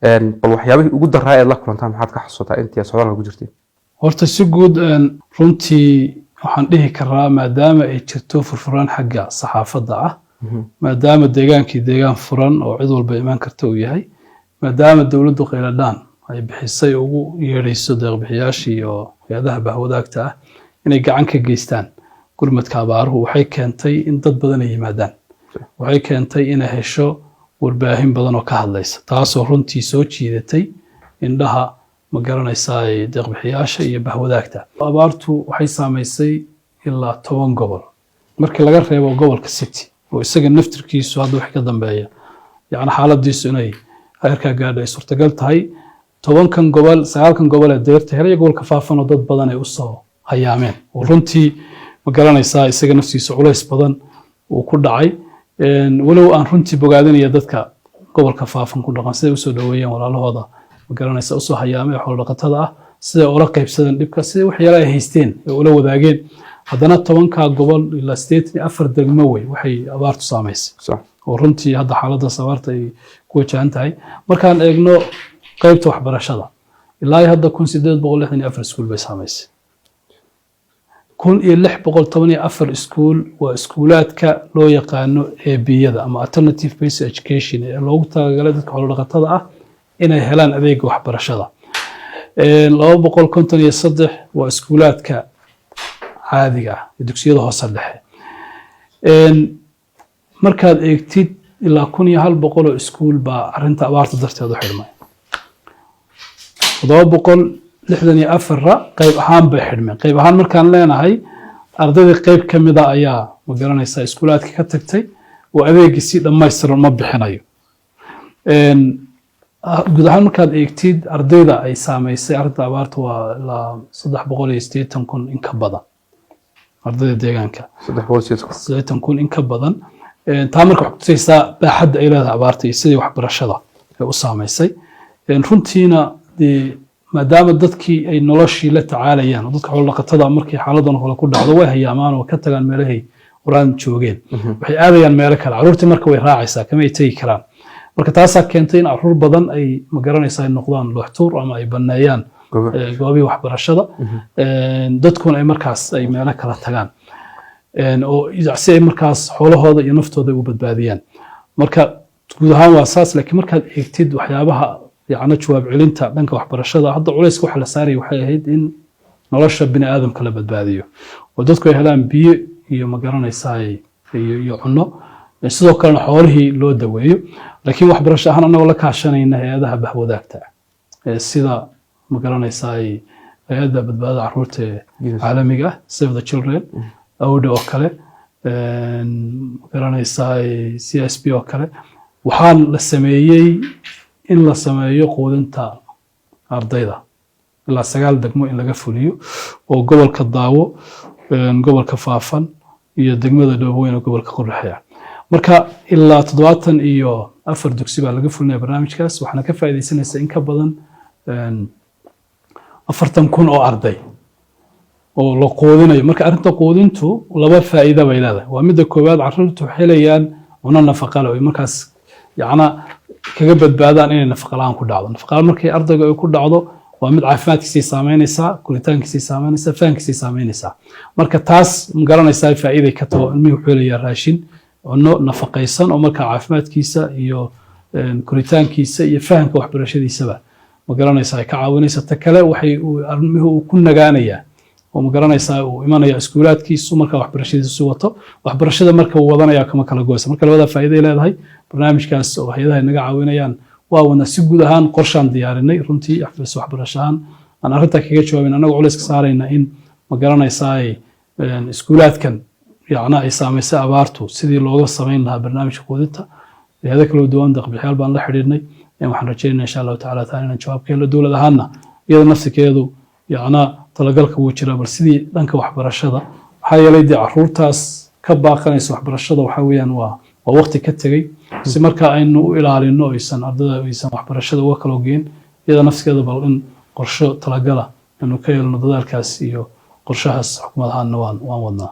bal waxyaabihii ugu daraa ee la kulantaa maxaad ka xasuutaa intii socdaalka ku jirtay horta si guud runtii waxaan dhihi karaa maadaama ay jirto furfuraan xagga saxaafadda ah maadaama deegaankii deegaan furan oo cid walba imaan karta uu yahay maadaama dowladdu qayladhaan ay bixisay ugu yeedhayso deeqbixiyaashii iyo hay-adaha bahwadaagta ah inay gacan ka geystaan gurmadka abaaruhu waxay keentay in dad badan ay yimaadaan waxay keentay inay hesho warbaahin badan oo ka hadlaysa taasoo runtii soo jiidatay indhaha ma garanaysaa deeqbixiyaasha iyo bahwadaagta abaartu waxay saamaysay ilaa 10 gobol markii laga reebo gobolka City oo isaga naftirkiisu hadda wax ka dambeeya yacni xaaladiisu inay heerka gaadhay suurtagal tahay 10kan gobol 9kan gobol ee deerta helay gobolka faafan oo dad badan ay u soo hayaameen oo runtii ma garanaysaa isaga naftiisa culays badan uu ku dhacay walow aan runtii bogaadinaya dadka gobolka faafan ku dhaqan sida u soo dhaweeyeen walaalahooda ma garanaysaa u soo hayaamay xoolo dhaqatada ah sida ula qaybsadeen dhibka sida wax yar ay haysteen ee ula wadaageen haddana 10ka gobol ilaa 84 degmo way waxay abaartu saamaysay oo runtii hadda xaaladda abaarta ay ku wajahan tahay markaan eegno qaybta waxbarashada ilaa hadda 1864 iskuul bay saamaysay 1614 iskuul waa iskuulaadka loo yaqaano EB-yada ama alternative basic education ee loogu talagalay dadka xoolo dhaqatada ah inay helaan adeeg waxbarashada 253 waa iskuulaadka caadiga ah dugsiyada hoose dhexe markaad eegtid ilaa 1100 iskuul baa arinta abaarta darteed u xidhmay 764 qayb ahaan bay xidhmeen qayb ahaan markaan leenahay ardayda qayb kamida ayaa ma garanaysaa iskuulaadka ka tagtay oo adeegii si dhammaystiran ma bixinayo guud ahaan markaad eegtid ardayda ay saamaysay arinta abaarta waa ilaa 380,000 in ka badan ardayda deegaanka 380,000 in ka badan taa marka waxay tusaysaa baaxadda ay leedahay abaarta iyo sidii waxbarashada ay u saamaysay runtiina maadaama dadkii ay noloshii la tacaalayaan oo dadka xoolo dhaqatada markii xaaladan kale ku dhacdo way hayaamaan oo ka tagaan meelahay quraan joogeen waxay aadayaan meelo kale caruurtii marka way raacaysaa kama ay tagi karaan marka taasaa keentay in caruur badan ay ma garanaysaa ay noqdaan looxtuur ama ay baneeyaan goobii waxbarashada dadkuna ay markaas ay meelo kala tagaan oo si ay markaas xoolahooda iyo naftooda u badbaadiyaan marka guud ahaan waa saas laakiin markaad eegtid waxyaabaha yacni jawaab celinta dhanka waxbarashada hadda culayska waxa la saaray waxay ahayd in nolosha bini aadamka la badbaadiyo oo dadku ay helaan biyo iyo ma garanaysaa iyo cunno sidoo kale xoolihii loo daweeyo laakiin waxbarasho ahaan anagoo la kaashanayna hay'adaha bahwadaagta sida ma garanaysaa hay'adda badbaadada carruurta ee caalamiga ah Save the Children awda oo kale ma garanaysaa CSP oo kale waxaan la sameeyay in la sameeyo quudinta ardayda ilaa 9 degmo in laga fuliyo oo gobolka Daawo gobolka Faafan iyo degmada Dhoobooyin oo gobolka Qorraxaya marka ilaa 74 dugsi baa laga fulinaya barnaamijkaas waxaana ka faa'iideysanaysaa in ka badan 40,000 oo arday oo la quudinayo marka arinta quudintu laba faa'iido bay leedahay waa midda koowaad carruurtu helayaan cunno nafaqo leh oo markaas yacni kaga badbaadaan inay nafaqo la'aan ku dhacdo nafaqo markay ardayga ay ku dhacdo waa mid caafimaadkiisa saameynaysa koritaankiisa saameynaysa fahankiisa saameynaysa marka taas ma garanaysaa faa'iido ka taho ilmuhu wuxuu leeyahay raashin cunno nafaqaysan oo marka caafimaadkiisa iyo koritaankiisa iyo fahanka waxbarashadiisaba ma garanaysaa ay ka caawinaysa ta kale waxay ilmuhu ku nagaanayaan oo ma garanaysaa uu imanaya iskuulaadkiisu marka waxbarashadiisu wato waxbarashada marka uu wadanaya kama kala gooysa marka labada faa'iido ay leedahay barnaamijkaas oo hay'adaha naga caawinayaan waa wana si guud ahaan qorshaan diyaarinay runtii xafis waxbarashahan aan arinta kaga jawaabin anagu culayska saarayna in ma garanaysaa iskuulaadkan yacni ay saamaysay abaartu sidii looga sameyn lahaa barnaamijka quudinta hay'ado kala duwan deeqbixiyaal baan la xiriirnay waxaan rajaynayaa insha Allah ta'ala inaan jawaab ka helo dawlad ahaanna iyada nafsikeedu yacni talagalka wuu jiraa bal sidii dhanka waxbarashada waxaa yeelay carruurtaas ka baaqanaysa waxbarashada waxa weeyaan waa waqti ka tagay si marka aynu u ilaalino aysan ardayda aysan waxbarashada uga kala geyn iyada nafskeeda bal in qorshe talagala inuu ka yeelno dadaalkaas iyo qorshahaas xukuumadahan waan wadnaa